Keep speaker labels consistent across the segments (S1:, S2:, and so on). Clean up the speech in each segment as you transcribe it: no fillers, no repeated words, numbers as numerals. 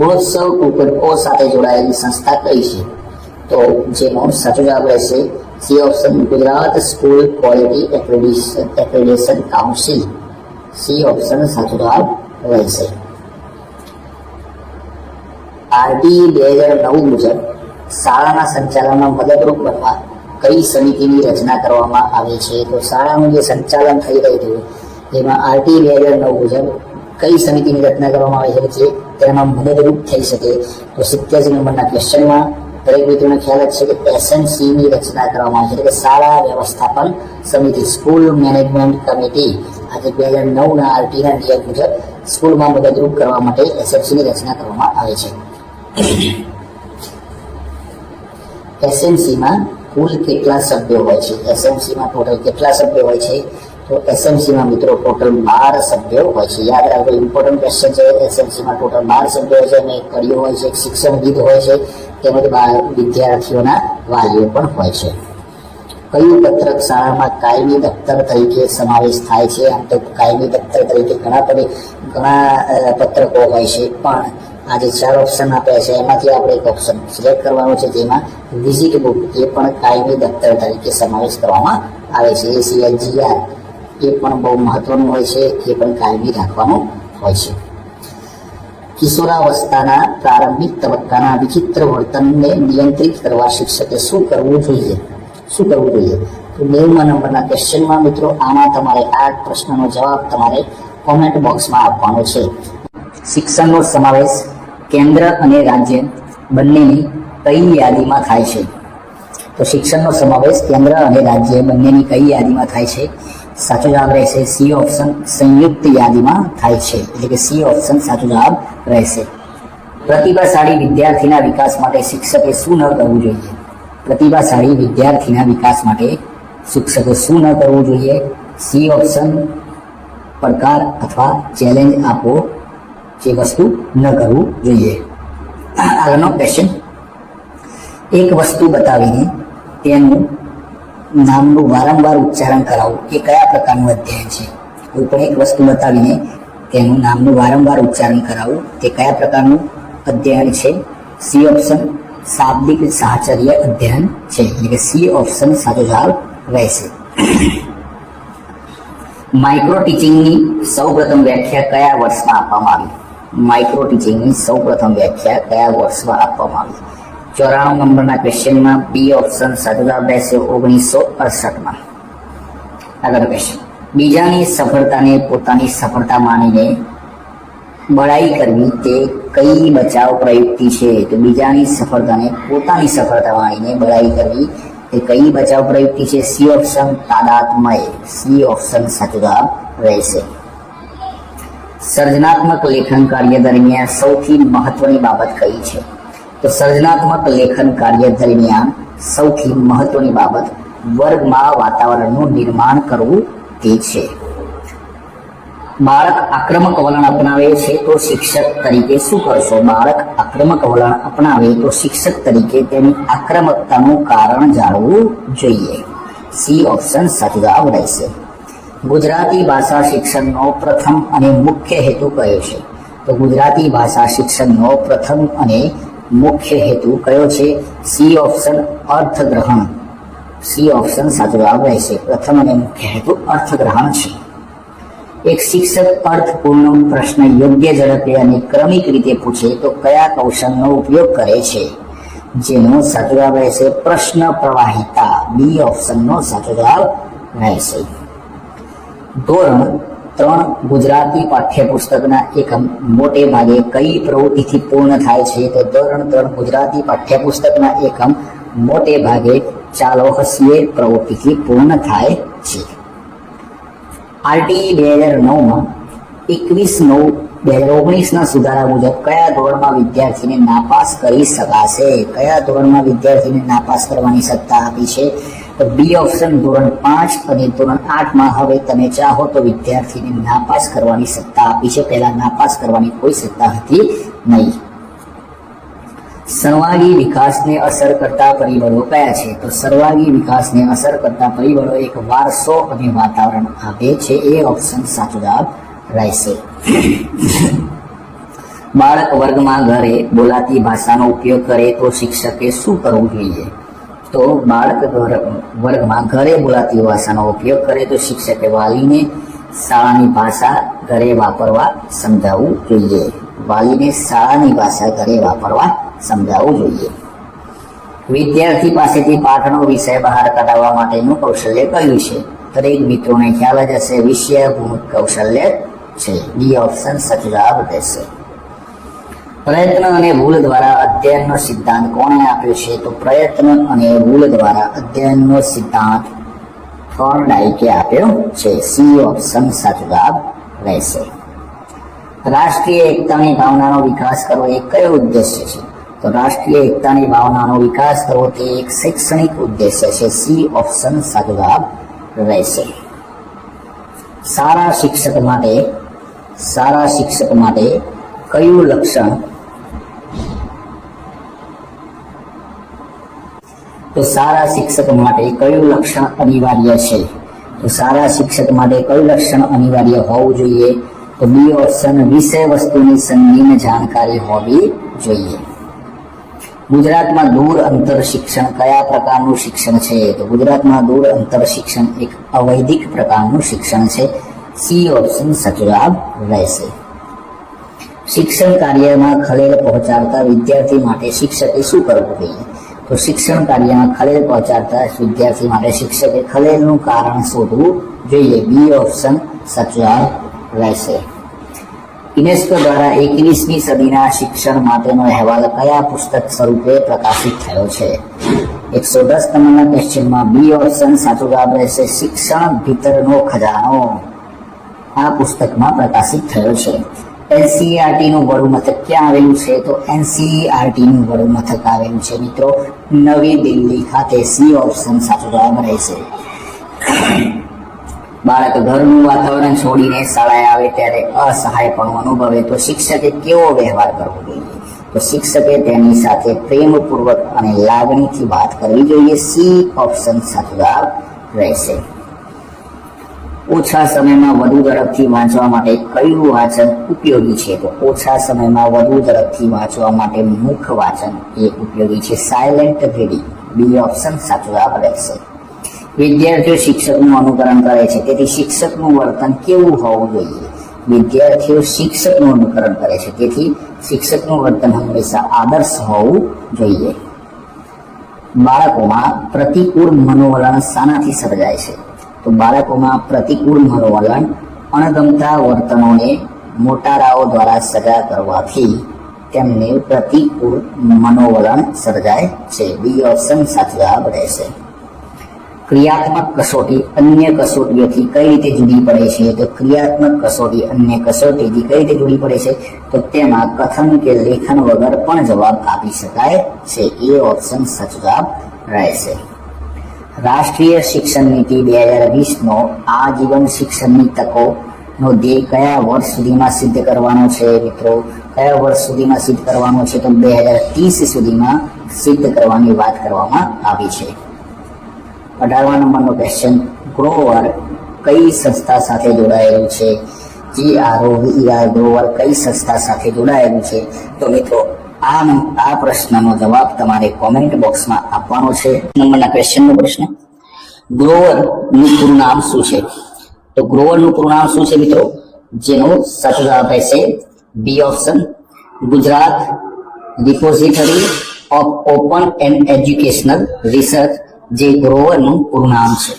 S1: ગુણોત્સવ ઓ સાથે જોડાયેલી સંસ્થા કઈ છે? તો જેનો સાચો જવાબ રહેશે C option Gujarat school quality accreditation council. C option સાચો જવાબ રહેશે. આરટી 2009 મુજબ શાળાના સંચાલનમાં મદદરૂપ બનવા કઈ સમિતિની રચના કરવામાં આવે છે? તો શાળાનું જે સંચાલન થઈ રહ્યું છે એમાં આરટી 2009 મુજબ કઈ સમિતિની રચના કરવામાં આવે છે તેમાં મદદરૂપ થઈ શકે? તો 87 નંબરના ક્વેશ્ચનમાં દરેક મિત્રોને ખ્યાલ જ છે કે એસએમસી ની રચના કરવામાં આવે છે, એટલે કે શાળા વ્યવસ્થાપન સમિતિ, સ્કૂલ મેનેજમેન્ટ કમિટી. આજે 2009ના આરટીના નિયમ મુજબ સ્કૂલમાં મદદરૂપ કરવા માટે એસએમસી ની રચના કરવામાં આવે છે. એસએમસીમાં કુલ કેટલા સભ્યો હોય છે? એસએમસીમાં ટોટલ કેટલા સભ્યો હોય છે? તો એસએમસીમાં મિત્રો ટોટલ 12 સભ્યો હોય છે. યાદ રાખો, ઇમ્પોર્ટન્ટ ક્વેશ્ચન છે. એસએમસીમાં ટોટલ 12 સભ્યો હોય છે અને એક કડીઓ હોય છે, એક શિક્ષણવિદ હોય છે, તેમજ વિદ્યાર્થીઓના વાલીઓ પણ હોય છે. કયું પત્રક શાળામાં કાયમી દફતર તરીકે સમાવેશ થાય છે? આમ તો કાયમી દફતર તરીકે ઘણા પત્રકો હોય છે, પણ આજે 4 ઓપ્શન આપ્યા છે એમાંથી આપણે એક ઓપ્શન સિલેક્ટ કરવાનો છે, જેમાં વિઝિટ બુક એ પણ કાયમી દફતર તરીકે સમાવેશ કરવામાં આવે છે. એ સિવાય જીઆર એ પણ બહુ મહત્વનું હોય છે, એ પણ કાયમી રાખવાનું હોય છે. કિશોરાવસ્થાના પ્રારંભિક તબક્કાના વિચિત્ર વર્તનને નિયંત્રિત કરવા શિક્ષકે શું કરવું જોઈએ? શું કરવું જોઈએ? તો 90 નંબરના ક્વેશ્ચનમાં મિત્રો આમાં તમારે આ પ્રશ્નનો જવાબ તમારે કોમેન્ટ બોક્સમાં આપવાનો છે. શિક્ષણનો સમાવેશ કેન્દ્ર અને રાજ્ય બંનેની કઈ યાદીમાં થાય છે? તો શિક્ષણનો સમાવેશ કેન્દ્ર અને રાજ્ય બંનેની કઈ યાદીમાં થાય છે? સાચો જવાબ રહેશે સી ઓપ્શન સંયુક્ત યાદીમાં થાય છે, એટલે કે સી ઓપ્શન સાચો જવાબ રહેશે. પ્રતિભાશાળી વિદ્યાર્થીના વિકાસ માટે શિક્ષકે શું ન કરવું જોઈએ? પ્રતિભાશાળી વિદ્યાર્થીના વિકાસ માટે શિક્ષકે શું ન કરવું જોઈએ? સી ઓપ્શન પડકાર અથવા ચેલેન્જ આપો, જે વસ્તુ ન કરવું જોઈએ. આગળનો ક્વેશ્ચન, એક વસ્તુ બતાવીને તેનું નામનું વારંવાર ઉચ્ચારણ કરાવવું એ કયા પ્રકારનું અધ્યયન છે? કોઈ પણ એક વસ્તુ બતાવીને તેનું નામનું વારંવાર ઉચ્ચારણ કરાવવું તે કયા પ્રકારનું અધ્યયન છે? સી ઓપ્શન શાબ્દિક સાહચર્ય અધ્યયન છે, એટલે કે સી ઓપ્શન સાચો જવાબ રહેશે. માઇક્રો ટીચિંગની સૌપ્રથમ વ્યાખ્યા કયા વર્ષમાં આપવામાં આવી? માઇક્રો ટીચિંગની સૌપ્રથમ વ્યાખ્યા કયા વર્ષમાં આપવામાં આવી? 94 નંબરના ક્વેશ્ચનમાં બી ઓપ્શન સાચો જવાબ રહેશે 1968માં. આગળ ક્વેશ્ચન, બીજાની સફળતાને પોતાની સફળતા માનીને બડાઈ કરવી તે કઈ બચાવ પ્રયુક્તિ છે? તો બીજાની સફળતાને પોતાની સફળતા માનીને બડાઈ કરવી તે કઈ બચાવ પ્રયુક્તિ છે? સી ઓપ્શન તાદાત્મય. સી ઓપ્શન સાચો જવાબ રહેશે. સર્જનાત્મક લેખન કાર્ય દરમિયાન સૌથી મહત્વની બાબત કઈ છે? તો સર્જનાત્મક લેખન કાર્ય દરમિયાન સૌથી મહત્વની બાબત વર્ગમાં વાતાવરણનું નિર્માણ કરવું તે છે. બાળક આક્રમક વલણ અપનાવે છે તો શિક્ષક તરીકે શું કરશો? બાળક આક્રમક વલણ અપનાવે તો શિક્ષક તરીકે તેની આક્રમકતાનું કારણ જાણવું જોઈએ. સી ઓપ્શન સાચો જવાબ રહેશે. ગુજરાતી ભાષા શિક્ષણનો પ્રથમ અને મુખ્ય હેતુ કયો છે? તો ગુજરાતી ભાષા શિક્ષણનો પ્રથમ અને મુખ્ય હેતુ કયો છે? સી ઓપ્શન અર્થગ્રહણ. સી ઓપ્શન સાચો જવાબ રહેશે. પ્રથમ અને મુખ્ય હેતુ અર્થગ્રહણ છે. એક શિક્ષક અર્થપૂર્ણ પ્રશ્ન યોગ્ય, ઝડપે અને ક્રમિક રીતે પૂછે તો કયા કૌશલનો ઉપયોગ કરે છે? જેનો સાચો જવાબ રહેશે પ્રશ્ન પ્રવાહિતા. બી ઓપ્શનનો સાચો જવાબ રહેશે. ધોરણ 3 ગુજરાતી પાઠ્યપુસ્તકના એકમ મોટે ભાગે કઈ પ્રવૃત્તિથી પૂર્ણ થાય છે? તો ધોરણ 3 ગુજરાતી પાઠ્યપુસ્તકના એકમ મોટે ભાગે ચાલો હસીએ પ્રવૃત્તિથી પૂર્ણ થાય છે. આરટી 2009માં 21/9/2019ના સુધારા મુજબ કયા ધોરણમાં વિદ્યાર્થીને નાપાસ કરી શકાશે? કયા ધોરણમાં વિદ્યાર્થીને નાપાસ કરવાની સત્તા આપી છે? તો બી ઓપ્શન ધોરણ 5 અને ધોરણ 8માં હવે તમે ચાહો તો વિદ્યાર્થીને નાપાસ કરવાની સત્તા આપી છે. પહેલા નાપાસ કરવાની કોઈ સત્તા હતી નહીં. સર્વાંગી વિકાસને અસર કરતા પરિબળો કયા છે? તો સર્વાંગી વિકાસને અસર કરતા પરિબળો એક વારસો અને વાતાવરણ આપે છે. એ ઓપ્શન સાચો જવાબ રહેશે. બાળક વર્ગમાં ઘરે બોલાતી ભાષાનો ઉપયોગ કરે તો શિક્ષકે શું કરવું જોઈએ? તો બાળક વર્ગમાં ઘરે બોલાતી ભાષાનો ઉપયોગ કરે તો શિક્ષકે વાલીને શાળાની ભાષા ઘરે વાપરવા સમજાવવું જોઈએ. વાલીને શાળાની ભાષા ઘરે વાપરવા સમજાવવું જોઈએ. વિદ્યાર્થી પાસેથી પાઠનો વિષય બહાર કાઢવા માટેનું કૌશલ્ય કયું છે? દરેક મિત્રોને ખ્યાલ જ હશે, વિષયાભિમુખ કૌશલ્ય છે. બી ઓપ્શન સાચો જવાબ રહેશે. પ્રયત્ન અને ભૂલ દ્વારા અધ્યયનનો સિદ્ધાંત કોણે આપ્યો છે? તો પ્રયત્ન અને ભૂલ દ્વારા અધ્યયનનો સિદ્ધાંત થોર્નડાઇકે આપ્યો છે. સી ઓપ્શન સાચો જવાબ રહેશે. રાષ્ટ્રીય એકતાની ભાવનાનો વિકાસ કરવો એ કયો ઉદ્દેશ્ય છે? તો રાષ્ટ્રીય એકતાની ભાવનાનો વિકાસ કરવો તે એક શૈક્ષણિક ઉદ્દેશ્ય છે. સી ઓપ્શન સાચો જવાબ રહેશે. સારા શિક્ષક માટે કયું લક્ષણ તો સારા શિક્ષક માટે કયું લક્ષણ અનિવાર્ય છે? તો સારા શિક્ષક માટે કયું લક્ષણ અનિવાર્ય હોવું જોઈએ? તો બી ઓપ્શન વિષય વસ્તુની સંગીન જાણકારી હોવી જોઈએ. ગુજરાતમાં દૂર અંતર શિક્ષણ કયા પ્રકારનું શિક્ષણ છે? તો ગુજરાતમાં દૂર અંતર શિક્ષણ એક અવૈધિક પ્રકારનું શિક્ષણ છે. સી ઓપ્શન સાચો જવાબ રહેશે. શિક્ષણ કાર્યમાં ખલેલ પહોંચાડતા વિદ્યાર્થી માટે શિક્ષકે શું કરવું જોઈએ? તો શિક્ષણ કાર્યમાં ખલેલ પહોંચાડતા વિદ્યાર્થી માટે શિક્ષકે ખલેલનું કારણ શોધવું જોઈએ. બી ઓપ્શન સાચો જવાબ રહેશે. યુનેસ્કો દ્વારા 21મી સદીના શિક્ષણ માટેનો અહેવાલ કયા પુસ્તક સ્વરૂપે પ્રકાશિત થયો છે? 110 નંબરના ક્વેશ્ચનમાં બી ઓપ્શન સાચો જવાબ રહેશે. શિક્ષણ ભીતરનો ખજાનો આ પુસ્તકમાં પ્રકાશિત થયો છે. એનસીઈઆરટી નું વડું મથક ક્યાં આવેલું છે? તો એનસીઈઆરટી નું વડું મથક આવેલું છે મિત્રો નવી દિલ્હી ખાતે. સી ઓપ્શન સાચો જવાબ રહેશે. બાળક ઘરનું વાતાવરણ છોડીને શાળાએ આવે ત્યારે અસહાયપણું અનુભવે તો શિક્ષકે કેવો વ્યવહાર કરવો જોઈએ? તો શિક્ષકે તેની સાથે પ્રેમપૂર્વક અને લાગણીથી વાત કરવી જોઈએ. સી ઓપ્શન સાચો જવાબ રહેશે. ઓછા સમયમાં વધુ ઝડપથી વાંચવા માટે કયું વાંચન ઉપયોગી છે? તો ઓછા સમયમાં વધુ ઝડપથી વાંચવા માટે મુખ વાંચન એ ઉપયોગી છે. Silent reading. બી ઓપ્શન સાચો જવાબ રહેશે. વિદ્યાર્થીઓ શિક્ષકનું અનુકરણ કરે છે તેથી શિક્ષકનું વર્તન કેવું હોવું જોઈએ? વિદ્યાર્થીઓ શિક્ષકનું અનુકરણ કરે છે તેથી શિક્ષકનું વર્તન હંમેશા આદર્શ હોવું જોઈએ. બાળકોમાં પ્રતિકૂળ મનોવલણ શાનાથી સર્જાય છે? તો બાળકોમાં પ્રતિકૂળ મનોવલણ અણગમતા વર્તનોને મોટારાઓ દ્વારા સજા કરવાથી તેમને પ્રતિકૂળ મનોવલણ સર્જાય છે. બી ઓપ્શન સાચો જવાબ રહેશે. ક્રિયાત્મક કસોટી અન્ય કસોટીઓથી કઈ રીતે જુદી પડે છે? તો ક્રિયાત્મક કસોટી અન્ય કસોટીથી કઈ રીતે જુદી પડે છે? તો તેમાં કથન કે લેખન વગર પણ જવાબ આપી શકાય છે. એ ઓપ્શન સાચો જવાબ રહેશે. રાષ્ટ્રીય શિક્ષણ નીતિ 2020નો આજીવન શિક્ષણની તકોનો ધ્યેય કયા વર્ષ સુધીમાં સિદ્ધ કરવાનો છે? મિત્રો કયા વર્ષ સુધીમાં સિદ્ધ કરવાનો છે? તો 2030 સુધીમાં સિદ્ધ કરવાની વાત કરવામાં આવી છે. 18મા નંબરનો ક્વેશ્ચન, ગ્રોવર કઈ સંસ્થા સાથે જોડાયેલું છે? ગ્રોવર કઈ સંસ્થા સાથે જોડાયેલું છે? તો મિત્રો આ પ્રશ્નનો જવાબ તમારે કોમેન્ટ બોક્સમાં આપવાનો છે. નંબરના ક્વેશ્ચનનો પ્રશ્ન, ગ્રોવરનું પૂરું નામ શું છે? તો ગ્રોવરનું પૂરું નામ શું છે મિત્રો? જેનો સાચો જવાબ રહેશે B option, Gujarat repository of open and educational research, જે ગ્રોવરનું પૂરું નામ છે.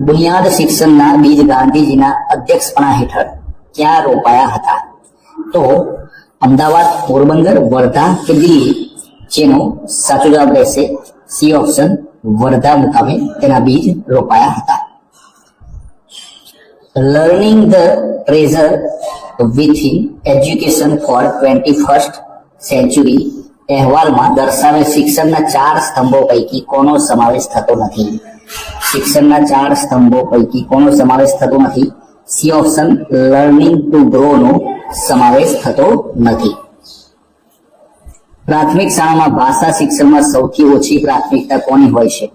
S1: બુનિયાદ શિક્ષણના બીજ ગાંધીજીના અધ્યક્ષપણા હેઠળ ક્યાં રોપાયા હતા? તો અમદાવાદ, પોરબંદર, વર્ધા કે દિલ્હી, જેનો સાચો જવાબ રહેશે સી ઓપ્શન, વર્ધા મુકામે તેના બીજ રોપાયા હતા. Learning the treasure within education for 21st century અહેવાલમાં દર્શાવેલ શિક્ષણના 4 સ્તંભો પૈકી કોનો સમાવેશ થતો નથી? શિક્ષણના 4 સ્તંભો પૈકી કોનો સમાવેશ થતો નથી? C option, learning to grow નો સમાવેશ થતો નથી. પ્રાથમિક શાળામાં ભાષા શિક્ષણમાં સૌથી ઓછી પ્રાથમિકતા કોની હોય છે?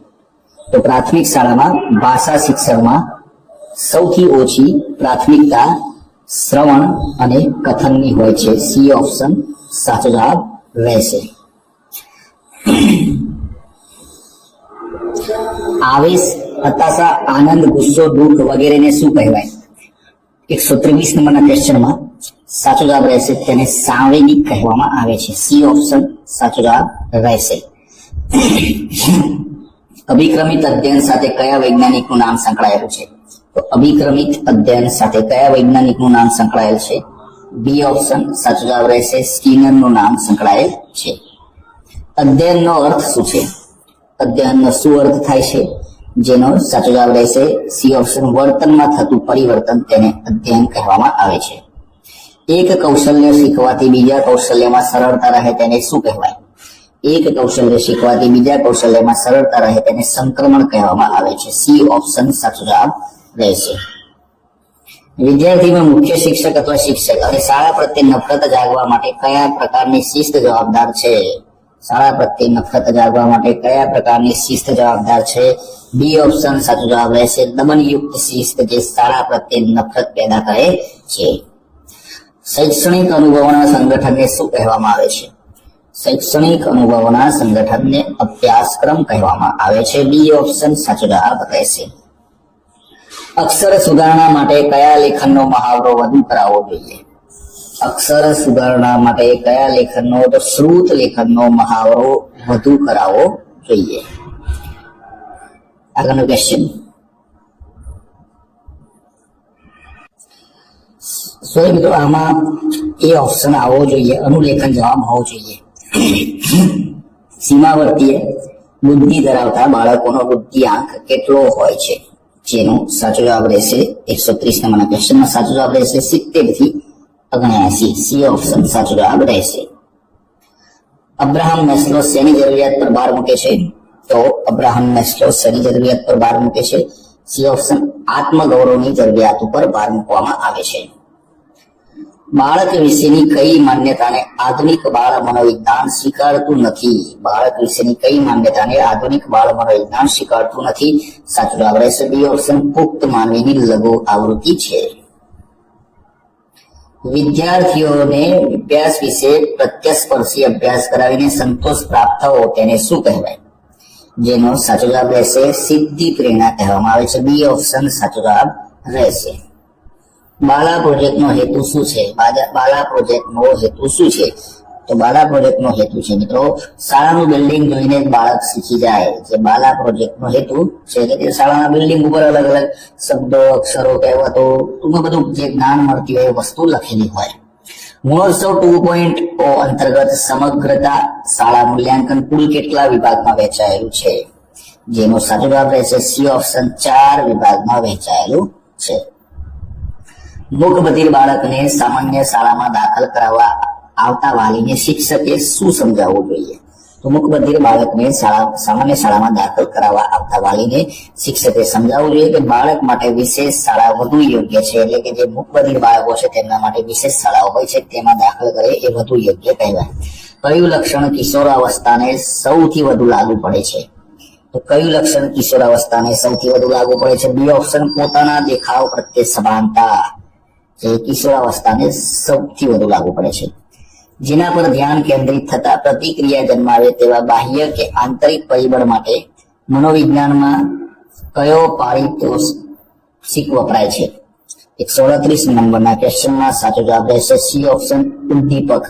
S1: તો પ્રાથમિક શાળામાં ભાષા શિક્ષણમાં સૌથી ઓછી પ્રાથમિકતા શ્રવણ અને કથનની હોય છે. સી ઓપ્શન સાચો જવાબ રહેશે. આવેશ, હતાશા, આનંદ, ગુસ્સો, દુઃખ વગેરેને શું કહેવાય? 123 નંબરના ક્વેશ્ચનમાં સાચો જવાબ રહેશે તેને સાંવેગિક કહેવામાં આવે છે. સી ઓપ્શન સાચો જવાબ રહેશે. અભિક્રમિત અધ્યયન સાથે કયા વૈજ્ઞાનિકનું નામ સંકળાયેલું છે? તો અભિક્રમિત અધ્યયન સાથે કયા વૈજ્ઞાનિકનું નામ સંકળાયેલ છે? બી ઓપ્શન સાચો જવાબ રહેશે. સ્કિનરનું નામ સંકળાયેલ છે. અધ્યયનનો અર્થ શું છે? અધ્યયનનો શું અર્થ થાય છે? જેનો સાચો જવાબ રહેશે સી ઓપ્શન વર્તનમાં થતું પરિવર્તન તેને અધ્યયન કહેવામાં આવે છે. એક કૌશલ્ય શીખવાથી બીજા કૌશલ્યમાં સરળતા રહે તેને શું કહેવાય? એક કૌશલ્ય શીખવાથી બીજા કૌશલ્યમાં સરળતા રહે તેને સંક્રમણ કહેવામાં આવે છે. સી ઓપ્શન સાચો જવાબ રહેશે. વિદ્યાર્થીમાં મુખ્ય શિક્ષક અથવા શિક્ષક અને શાળા પ્રત્યે નફરત જાગવા માટે કયા પ્રકારની શિસ્ત જવાબદાર છે? શાળા પ્રત્યે નફરત જાગવા માટે કયા પ્રકારની શિસ્ત જવાબદાર છે? બી ઓપ્શન સાચો જવાબ રહેશે. દમનયુક્ત શિસ્ત જે શાળા પ્રત્યે નફરત પેદા કરે છે. શૈક્ષણિક અનુભવોના સંગઠનને શું કહેવામાં આવે છે? શૈક્ષણિક અનુભવોના સંગઠનને અભ્યાસક્રમ કહેવામાં આવે છે. બી ઓપ્શન સાચો જવાબ રહેશે. અક્ષર સુધારણા માટે કયા લેખનનો મહાવરો વધુ કરાવવો જોઈએ? અક્ષર સુધારણા માટે કયા લેખનનો તો શ્રુત લેખનનો મહાવરો વધુ કરાવવો જોઈએ. આગળનો ક્વેશ્ચન. મિત્રો આમાં એ ઓપ્શન આવવો જોઈએ, અનુલેખન જવાબ હોવો જોઈએ. સીમાવર્તીય બુદ્ધિ ધરાવતા બાળકોનો બુદ્ધિઆંક કેટલો હોય છે? જેનો સાચો જવાબ રહેશે 130 નંબરના ક્વેશ્ચનમાં સાચો જવાબ રહેશે 70 થી 79. સી ઓપ્શન સાચો જવાબ રહેશે. અબ્રાહમ મેસ્લો શેની જરૂરિયાત પર ભાર મૂકે છે? તો અબ્રાહમ મેસ્લો શેની જરૂરિયાત પર ભાર મૂકે છે? સી ઓપ્શન આત્મગૌરવની જરૂરિયાત ઉપર ભાર મૂકવામાં આવે છે. બાળક વિશેની કઈ માન્યતાને આધુનિક બાળ મનોવિજ્ઞાન સ્વીકારતું નથી? બાળક વિશેની કઈ માન્યતાને આધુનિક બાળ મનોવિજ્ઞાન સ્વીકારતું નથી? સાચો જવાબ રહેશે બી ઓપ્શન પુખ્ત માનવીની લઘુ આવૃત્તિ છે. વિદ્યાર્થીઓને અભ્યાસ વિશે પ્રત્યસ્પર્શી અભ્યાસ કરાવીને સંતોષ પ્રાપ્ત થવો તેને શું કહેવાય? જેનો સાચો જવાબ રહેશે સિદ્ધિ પ્રેરણા કહેવામાં આવે છે. બી ઓપ્શન સાચો જવાબ રહેશે. બાલા પ્રોજેક્ટનો હેતુ શું છે? બાલા પ્રોજેક્ટનો હેતુ શું છે? તો બાલા પ્રોજેક્ટનો હેતુ છે મિત્રો શાળાનું બિલ્ડિંગ જોઈને બાળક શીખી જાય. જે બાલા પ્રોજેક્ટનો હેતુ છે કે શાળાના બિલ્ડિંગ ઉપર અલગ અલગ શબ્દો, અક્ષરો, કહેવતો, ટૂંકમાં બધું જે જ્ઞાન મળતી હોય એ વસ્તુ લખેલી હોય. ગુણોત્સવ 2.0 અંતર્ગત સમગ્રતા શાળા મૂલ્યાંકન કુલ કેટલા વિભાગમાં વહેંચાયેલું છે? જેનો સાચો જવાબ રહેશે સી ઓપ્શન 4 વિભાગમાં વહેંચાયેલું છે. મૂકબધિર બાળકને સામાન્ય શાળામાં દાખલ કરાવવા આવતા વાલીને શિક્ષકે શું સમજાવવું જોઈએ? તો મૂકબધિર બાળકને સામાન્ય શાળામાં દાખલ કરાવવા આવતા વાલીને શિક્ષકે સમજાવવું જોઈએ કે બાળક માટે વિશેષ શાળા વધુ યોગ્ય છે. એટલે કે જે મૂકબધિર બાળકો છે તેમના માટે વિશેષ શાળાઓ હોય છે તેમાં દાખલ કરે એ વધુ યોગ્ય કહેવાય. કયું લક્ષણ કિશોરાવસ્થાને સૌથી વધુ લાગુ પડે છે? તો કયું લક્ષણ કિશોરાવસ્થાને સૌથી વધુ લાગુ પડે છે? બી ઓપ્શન પોતાના દેખાવ પ્રત્યે સભાનતા જે કિશોરાવસ્થાને સૌથી વધુ લાગુ પડે છે. જેના પર ધ્યાન કેન્દ્રિત થતા પ્રતિક્રિયા જન્માવે તેવા બાહ્ય કે આંતરિક પરિબળ માટે મનોવિજ્ઞાનમાં કયો પારિતોષિક વપરાય છે? 138 નંબરના ક્વેશ્ચનમાં સાચો જવાબ રહેશે સી ઓપ્શન ઉદ્દીપક.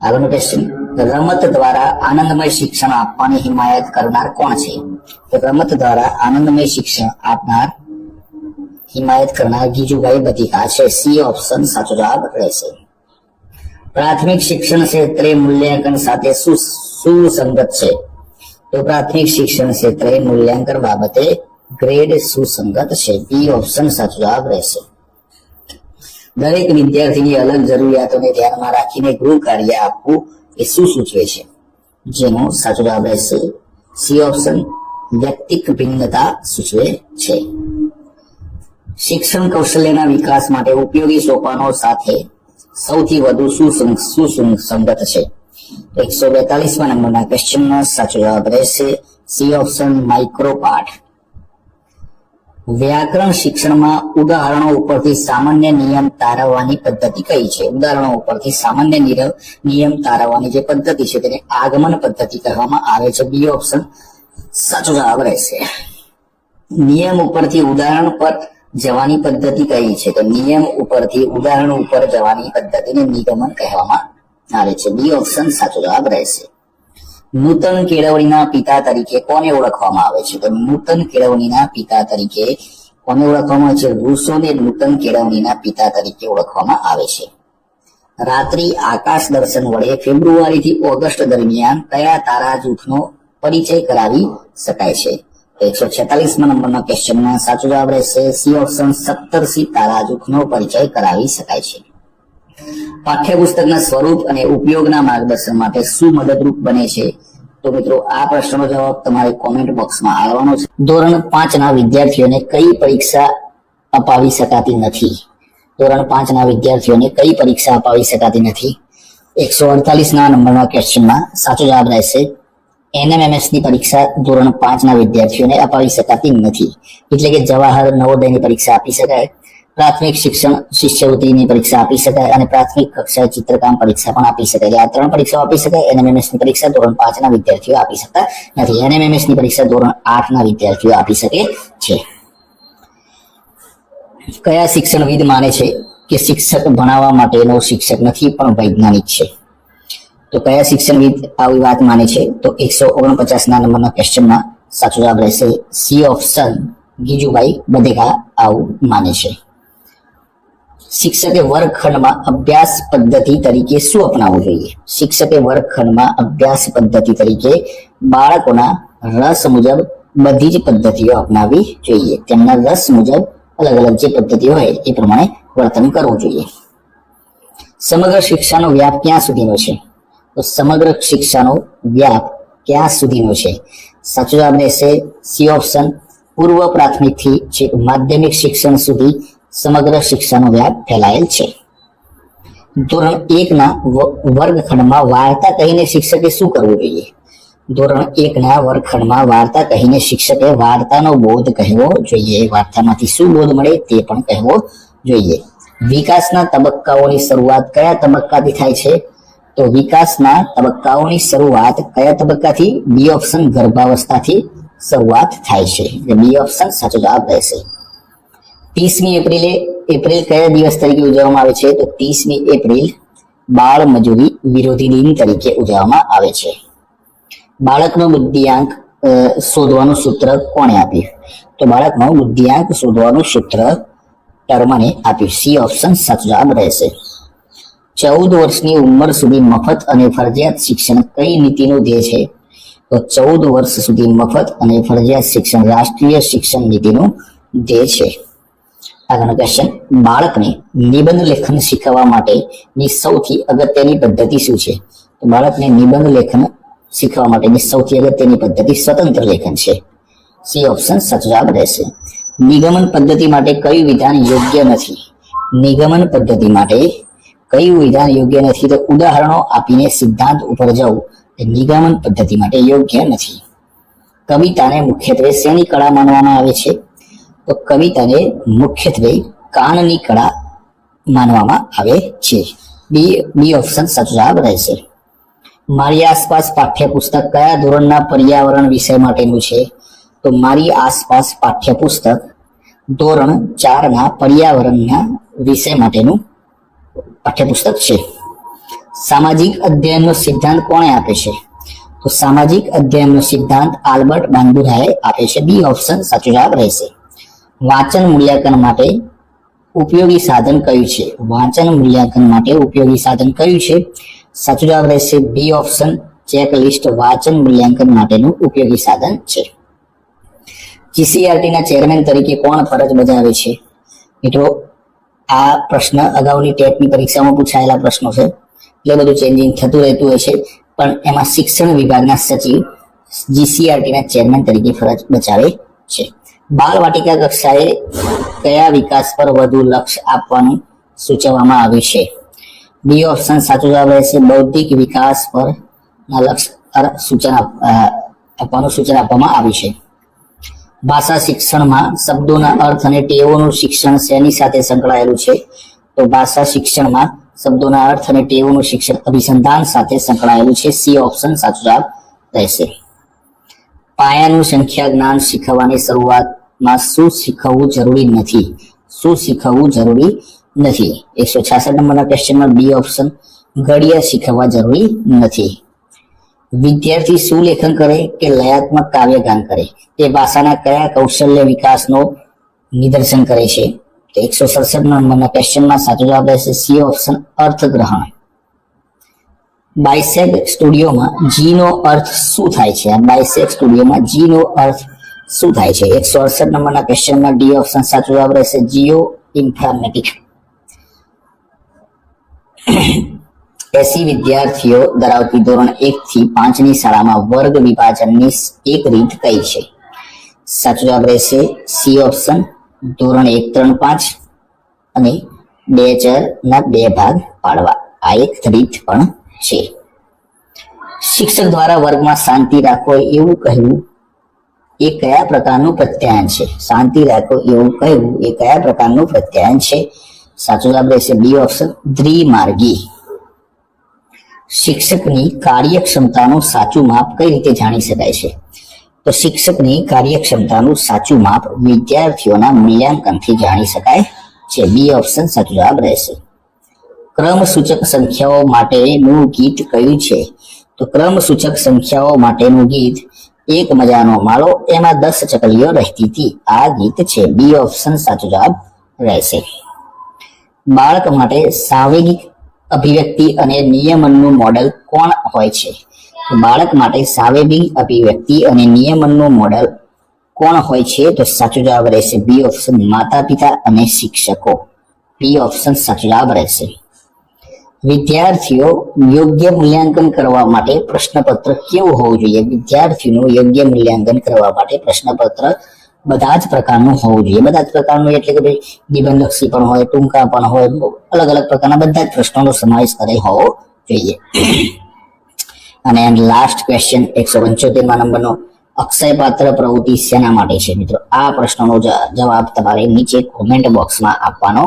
S1: આગળનો ક્વેશ્ચન. રમત દ્વારા આનંદમય શિક્ષણ આપવાની હિમાયત કરનાર કોણ છે? તો રમત દ્વારા આનંદમય શિક્ષણ આપનાર હિમાયત કરનાર ગીજુભાઈ બતિકા છે. સી ઓપ્શન સાચો જવાબ રહેશે. પ્રાથમિક શિક્ષણ ક્ષેત્રે મૂલ્યાંકન સાથે સુસંગત છે? તો પ્રાથમિક શિક્ષણ ક્ષેત્રે મૂલ્યાંકન બાબતે ગ્રેડ સુસંગત છે. બી ઓપ્શન સાચો જવાબ રહેશે. દરેક વિદ્યાર્થીની અલગ જરૂરિયાતોને ધ્યાનમાં રાખીને ગૃહ કાર્ય આપવું એ શું સૂચવે છે? જેનો સાચો જવાબ રહેશે સી ઓપ્શન વ્યક્તિક ભિન્નતા સૂચવે છે. શિક્ષણ કૌશલ્યના વિકાસ માટે ઉપયોગી સોપાનો સાથે સૌથી વધુ સુસંગત છે? 142 નંબરના ક્વેશ્ચનનો સાચો જવાબ રહેશે સી ઓપ્શન માઇક્રોપાઠ. વ્યાકરણ શિક્ષણમાં ઉદાહરણો ઉપરથી સામાન્ય નિયમ તારવવાની પદ્ધતિ કઈ છે? ઉદાહરણો ઉપરથી સામાન્ય નિયમ તારવવાની જે પદ્ધતિ છે તેને આગમન પદ્ધતિ કહેવામાં આવે છે. બી ઓપ્શન સાચો જવાબ રહેશે. નિયમ ઉપરથી ઉદાહરણ પર જવાની પદ્ધતિ કઈ છે? તો નિયમ ઉપરથી ઉદાહરણ ઉપર જવાની પદ્ધતિને નિગમન કહેવામાં આવે છે. બી ઓપ્શન સાચો જવાબ રહેશે. નૂતન કેળવણીના પિતા તરીકે કોને ઓળખવામાં આવે છે? તો નૂતન કેળવણીના પિતા તરીકે કોને ઓળખવામાં આવે છે? રૂસોને નૂતન કેળવણીના પિતા તરીકે ઓળખવામાં આવે છે. રાત્રિ આકાશ દર્શન વડે ફેબ્રુઆરી થી ઓગસ્ટ દરમિયાન કયા તારા જૂથનો પરિચય કરાવી શકાય છે? 146 નંબરના ક્વેશ્ચનમાં સાચો જવાબ રહેશે સી ઓપ્શન 17 તારા જૂથનો પરિચય કરાવી શકાય છે. પાઠ્યપુસ્તકના સ્વરૂપ અને ઉપયોગના માર્ગદર્શન માટે શું મદદરૂપ બને છે? તો મિત્રો આ પ્રશ્નનો જવાબ તમારે કોમેન્ટ બોક્સમાં આવવાનો છે. ધોરણ 5 ના વિદ્યાર્થીઓને કઈ પરીક્ષા અપાવી શકાતી નથી? ધોરણ 5 ના વિદ્યાર્થીઓને કઈ પરીક્ષા અપાવી શકાતી નથી? 148 નંબરના ક્વેશ્ચનમાં સાચો જવાબ રહેશે NMMS ની પરીક્ષા ધોરણ 5 ના વિદ્યાર્થીઓને અપાવી શકાતી નથી. એટલે કે જવાહર નવોદયની પરીક્ષા આપી શકાય, પ્રાથમિક શિક્ષણ શિષ્યવૃત્તિની પરીક્ષા આપી શકાય અને પ્રાથમિક કક્ષાએ ચિત્રકામ પરીક્ષા પણ આપી શકાય. આ 3 પરીક્ષાઓ આપી શકાય. NMMS ની પરીક્ષા ધોરણ 5 ના વિદ્યાર્થીઓ આપી શકતા નથી. NMMS ની પરીક્ષા ધોરણ 8 ના વિદ્યાર્થીઓ આપી શકે છે. કયા શિક્ષણવિદ માને છે કે શિક્ષક ભણાવવા માટેનો શિક્ષક નથી પણ વૈજ્ઞાનિક છે? તો કયા શિક્ષણવિદ આવી વાત માને છે? તો 149 નંબરના ક્વેશ્ચનમાં સાચો જવાબ રહેશે સી ઓપ્શન ગીજુભાઈ બધેકા આવું માને છે. શિક્ષકે વર્ગખંડમાં અભ્યાસ પદ્ધતિ તરીકે શું અપનાવવું જોઈએ? શિક્ષકે વર્ગખંડમાં અભ્યાસ પદ્ધતિ તરીકે બાળકોના રસ મુજબ બધી જ પદ્ધતિઓ અપનાવવી જોઈએ. તેમના રસ મુજબ અલગ અલગ જે પદ્ધતિઓ હોય એ પ્રમાણે વર્તન કરવું જોઈએ. સમગ્ર શિક્ષાનો વ્યાપ ક્યાં સુધીનો છે? તો સમગ્ર શિક્ષાનો વ્યાપ ક્યાં સુધીનો છે? સાચો જવાબ રહેશે સી ઓપ્શન પૂર્વ પ્રાથમિક થી છેક માધ્યમિક શિક્ષણ સુધી સમગ્ર શિક્ષાનો વ્યાપ ફેલાયેલ છે. ધોરણ 1 ના વર્ગખંડમાં વાર્તા કહીને શિક્ષકે શું કરવું જોઈએ? ધોરણ 1 ના વર્ગખંડમાં વાર્તા કહીને શિક્ષકે વાર્તાનો બોધ કહેવો જોઈએ. વાર્તામાંથી શું બોધ મળે તે પણ કહેવો જોઈએ. વિકાસના તબક્કાઓની શરૂઆત કયા તબક્કાથી થાય છે? તો વિકાસના તબક્કાઓની શરૂઆત કયા તબક્કાથી? બી ઓપ્શન ગર્ભાવસ્થાથી શરૂઆત થાય છે. બી ઓપ્શન સાચો જવાબ રહેશે. 30મી એપ્રિલ કયા દિવસ તરીકે ઉજવવામાં આવે છે? તો 30મી એપ્રિલ બાળ મજૂરી વિરોધી દિન તરીકે ઉજવવામાં આવે છે. બાળકનો બુદ્ધિઆંક શોધવાનું સૂત્ર કોણે આપ્યું? તો બાળકનો બુદ્ધિઆંક શોધવાનું સૂત્ર ટર્મને આપ્યું. સી ઓપ્શન સાચો જવાબ રહેશે. 14 વર્ષની ઉંમર સુધી મફત અને ફરજિયાત શિક્ષણ કઈ નીતિનો ધ્યેય છે? તો 14 વર્ષ સુધી મફત અને ફરજિયાત શિક્ષણ રાષ્ટ્રીય શિક્ષણ નીતિનું ધ્યેય છે. આગળનો ક્વેશ્ચન, બાળકને નિબંધ લેખન શીખવવા માટેની સૌથી અગત્યની પદ્ધતિ શું છે? તો બાળકને નિબંધ લેખન શીખવા માટેની સૌથી અગત્યની પદ્ધતિ સ્વતંત્ર લેખન છે. સી ઓપ્શન સાચો જવાબ રહેશે. નિગમન પદ્ધતિ માટે કયું વિધાન યોગ્ય નથી? નિગમન પદ્ધતિ માટે કયું વિધાન યોગ્ય નથી? તો ઉદાહરણો આપીને સિદ્ધાંત ઉપર જવું એ નિગમન પદ્ધતિ માટે યોગ્ય નથી. કવિતાને મુખ્યત્વે શેની કળા માનવામાં આવે છે? તો કવિતાને મુખ્યત્વે કાનની કળા માનવામાં આવે છે. બી ઓપ્શન સાચો જવાબ રહેશે. મારી આસપાસ પાઠ્યપુસ્તક કયા ધોરણના પર્યાવરણ વિષય માટેનું છે? તો મારી આસપાસ પાઠ્યપુસ્તક ધોરણ 4 ના પર્યાવરણના વિષય માટેનું પાઠ્યપુસ્તક છે. સામાજિક અધ્યયનનો સિદ્ધાંત કોણે આપે છે? તો સામાજિક અધ્યયનનો સિદ્ધાંત આલ્બર્ટ બાંદુરાએ આપે છે. બી ઓપ્શન સાચો જવાબ રહેશે. વાંચન મૂલ્યાંકન માટે ઉપયોગી સાધન કયું છે? વાંચન મૂલ્યાંકન માટે ઉપયોગી સાધન કયું છે? સાચો જવાબ રહેશે બી ઓપ્શન ચેકલિસ્ટ વાંચન મૂલ્યાંકન માટેનું ઉપયોગી સાધન છે. જીસીઆરટી ના ચેરમેન તરીકે કોણ ફરજ બજાવે છે? મિત્રો આ પ્રશ્ન અગાઉની ટેટની પરીક્ષામાં પૂછાયેલા પ્રશ્નો છે, એટલે બધું ચેન્જિંગ થતું રહેતું હોય છે, પણ એમાં શિક્ષણ વિભાગના સચિવ જીસીઆરટી ના ચેરમેન તરીકે ફરજ બજાવે છે. બાળ વાટિકા કક્ષાએ કયા વિકાસ પર વધુ લક્ષ્ય આપવાનું સૂચવવામાં આવ્યું છે? બી ઓપ્શન સાચો જવાબ રહેશે. બૌદ્ધિક વિકાસ પર લક્ષ્ય સૂચન આપવાનું સૂચન આપવામાં આવ્યું છે. ભાષા શિક્ષણમાં શબ્દોના અર્થ અને ટેવોનું શિક્ષણ શેની સાથે સંકળાયેલું છે? તો ભાષા શિક્ષણમાં શબ્દોના અર્થ અને ટેવોનું શિક્ષણ અભિસંધાન સાથે સંકળાયેલું છે. સી ઓપ્શન સાચો જવાબ રહેશે. પાયાનું સંખ્યા જ્ઞાન શીખવવાની શરૂઆતમાં શું શીખવવું જરૂરી નથી? શું શીખવવું જરૂરી નથી? 166 નંબરના ક્વેશ્ચનમાં બી ઓપ્શન ઘડિયા શીખવવા જરૂરી નથી. વિદ્યાર્થી શું લેખન કરે કે લયાત્મક કાવ્યગાન કરે? તે ભાષાના કયા કૌશલ્ય વિકાસનો નિદર્શન કરે છે? તો 167 નંબરના ક્વેશ્ચનમાં સાચો જવાબ રહેશે સી ઓપ્શન અર્થગ્રહણ. બાયસેગ સ્ટુડિયોમાં જી નો અર્થ શું થાય છે? આ બાયસેગ સ્ટુડિયોમાં જી નો અર્થ શું થાય છે? 168 નંબરના ક્વેશ્ચનમાં ડી ઓપ્શન સાચો જવાબ રહેશે જીઓ ઇન્ફોર્મેટિક. 80 વિદ્યાર્થીઓ ધરાવતી ધોરણ 1 થી 5 ની શાળામાં વર્ગ વિભાજનની એક રીત કઈ છે? સાચો જવાબ રહેશે સી ઓપ્શન ધોરણ 1, 3, 5 અને 2, 4 ના 2 ભાગ પાડવા. આ એક રીત પણ છે. શિક્ષક દ્વારા વર્ગમાં શાંતિ રાખો એવું કહેવું એ કયા પ્રકારનું પ્રત્યાયન છે? શાંતિ રાખો એવું કહેવું એ કયા પ્રકારનું પ્રત્યાયન છે? સાચો જવાબ રહેશે બી ઓપ્શન દ્વિમાર્ગી. શિક્ષકની કાર્યક્ષમતાનું સાચું માપ કઈ રીતે જાણી શકાય છે? તો શિક્ષકની કાર્યક્ષમતાનું સાચું માપ વિદ્યાર્થીઓના મૂલ્યાંકનથી જાણી શકાય છે. બી ઓપ્શન સાચો જવાબ રહેશે. ક્રમસૂચક સંખ્યાઓ માટેનું ગીત કયું છે? તો ક્રમસૂચક સંખ્યાઓ માટેનું ગીત એક મજાનો માળો એમાં 10 ચકલીઓ રહેતી હતી. આ ગીત છે. બી ઓપ્શન સાચો જવાબ રહેશે. બાળક માટે સાંવેગિક અભિવ્યક્તિ અને નિયમનનું મોડેલ કોણ હોય છે? તો બાળક માટે સાંવેગિક અભિવ્યક્તિ અને નિયમનનું મોડેલ કોણ હોય છે? તો સાચો જવાબ રહેશે બી ઓપ્શન માતા પિતા અને શિક્ષકો. બી ઓપ્શન સાચો જવાબ રહેશે. વિદ્યાર્થીઓ યોગ્ય મૂલ્યાંકન કરવા માટે પ્રશ્નપત્ર કેવું હોવું જોઈએ? વિદ્યાર્થીઓનું યોગ્ય મૂલ્યાંકન કરવા માટે પ્રશ્નપત્ર બધા જ પ્રકારનું હોવું જોઈએ. બધા જ પ્રકારનું એટલે કે ભાઈ નિબંધલક્ષી પણ હોય, ટૂંકા પણ હોય, અલગ અલગ પ્રકારના બધા જ પ્રશ્નોનો સમાવેશ કરે હોવો જોઈએ. અને લાસ્ટ ક્વેશ્ચન 175 નંબરનો અક્ષય પાત્ર પ્રવૃત્તિ શેના માટે છે? મિત્રો આ પ્રશ્નનો જવાબ તમારે નીચે કોમેન્ટ બોક્સમાં આપવાનો